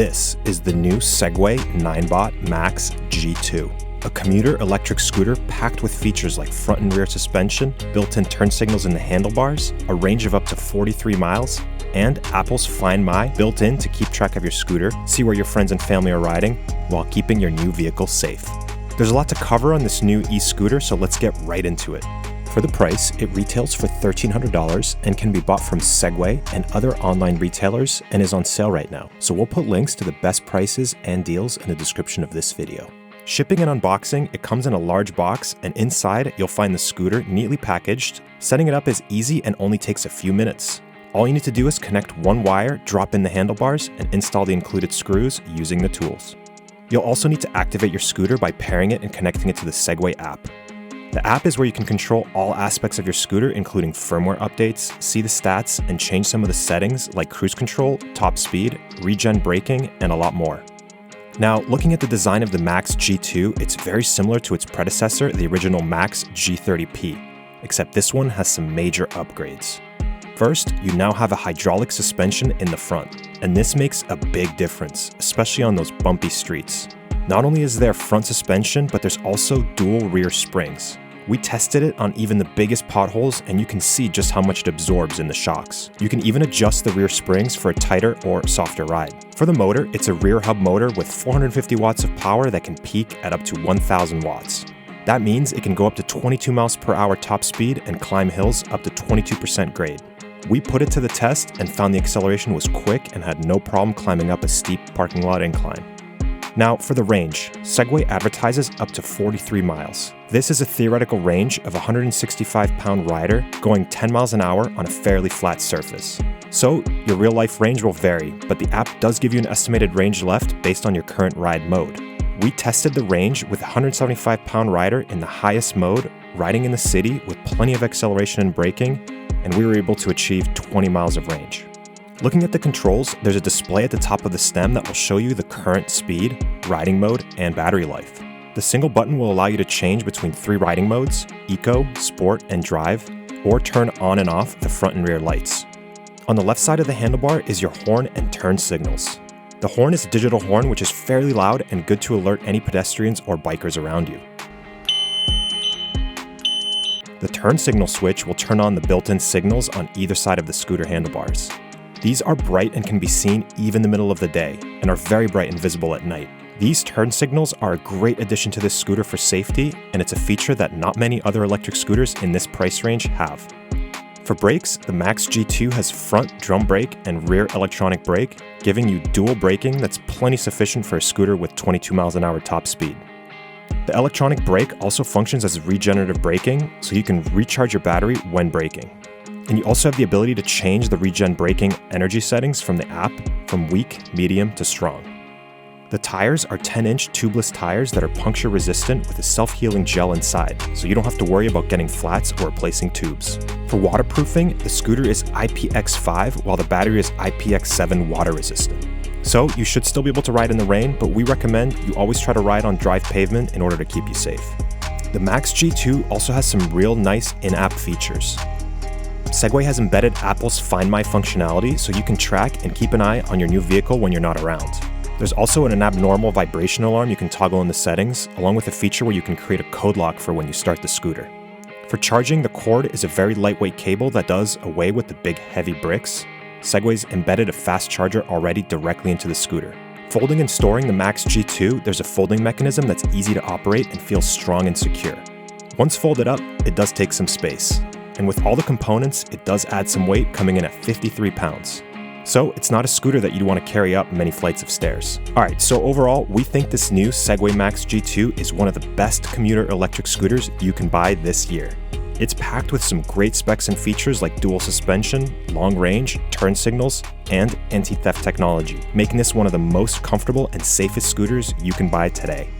This is the new Segway 9bot Max G2, a commuter electric scooter packed with features like front and rear suspension, built-in turn signals in the handlebars, a range of up to 43 miles, and Apple's Find My built in to keep track of your scooter, see where your friends and family are riding, while keeping your new vehicle safe. There's a lot to cover on this new e-scooter, so let's get right into it. For the price, it retails for $1,300 and can be bought from Segway and other online retailers and is on sale right now. So we'll put links to the best prices and deals in the description of this video. Shipping and unboxing, it comes in a large box, and inside you'll find the scooter neatly packaged. Setting it up is easy and only takes a few minutes. All you need to do is connect one wire, drop in the handlebars, and install the included screws using the tools. You'll also need to activate your scooter by pairing it and connecting it to the Segway app. The app is where you can control all aspects of your scooter, including firmware updates, see the stats, and change some of the settings like cruise control, top speed, regen braking, and a lot more. Now, looking at the design of the Max G2, it's very similar to its predecessor, the original Max G30P, except this one has some major upgrades. First, you now have a hydraulic suspension in the front, and this makes a big difference, especially on those bumpy streets. Not only is there front suspension, but there's also dual rear springs. We tested it on even the biggest potholes, and you can see just how much it absorbs in the shocks. You can even adjust the rear springs for a tighter or softer ride. For the motor, it's a rear hub motor with 450 watts of power that can peak at up to 1,000 watts. That means it can go up to 22 miles per hour top speed and climb hills up to 22% grade. We put it to the test and found the acceleration was quick and had no problem climbing up a steep parking lot incline. Now, for the range, Segway advertises up to 43 miles. This is a theoretical range of a 165-pound rider going 10 miles an hour on a fairly flat surface. So, your real-life range will vary, but the app does give you an estimated range left based on your current ride mode. We tested the range with a 175-pound rider in the highest mode, riding in the city with plenty of acceleration and braking, and we were able to achieve 20 miles of range. Looking at the controls, there's a display at the top of the stem that will show you the current speed, riding mode, and battery life. The single button will allow you to change between 3 riding modes, Eco, Sport, and Drive, or turn on and off the front and rear lights. On the left side of the handlebar is your horn and turn signals. The horn is a digital horn which is fairly loud and good to alert any pedestrians or bikers around you. The turn signal switch will turn on the built-in signals on either side of the scooter handlebars. These are bright and can be seen even in the middle of the day, and are very bright and visible at night. These turn signals are a great addition to this scooter for safety, and it's a feature that not many other electric scooters in this price range have. For brakes, the Max G2 has front drum brake and rear electronic brake, giving you dual braking that's plenty sufficient for a scooter with 22 miles an hour top speed. The electronic brake also functions as regenerative braking, so you can recharge your battery when braking. And you also have the ability to change the regen braking energy settings from the app from weak, medium, to strong. The tires are 10-inch tubeless tires that are puncture resistant with a self-healing gel inside, so you don't have to worry about getting flats or replacing tubes. For waterproofing, the scooter is IPX5 while the battery is IPX7 water resistant. So you should still be able to ride in the rain, but we recommend you always try to ride on dry pavement in order to keep you safe. The Max G2 also has some real nice in-app features. Segway has embedded Apple's Find My functionality so you can track and keep an eye on your new vehicle when you're not around. There's also an abnormal vibration alarm you can toggle in the settings, along with a feature where you can create a code lock for when you start the scooter. For charging, the cord is a very lightweight cable that does away with the big heavy bricks. Segway's embedded a fast charger already directly into the scooter. Folding and storing the Max G2, there's a folding mechanism that's easy to operate and feels strong and secure. Once folded up, it does take some space. And with all the components, it does add some weight, coming in at 53 pounds. So it's not a scooter that you'd want to carry up many flights of stairs. Alright, so overall, we think this new Segway Max G2 is one of the best commuter electric scooters you can buy this year. It's packed with some great specs and features like dual suspension, long range, turn signals, and anti-theft technology, making this one of the most comfortable and safest scooters you can buy today.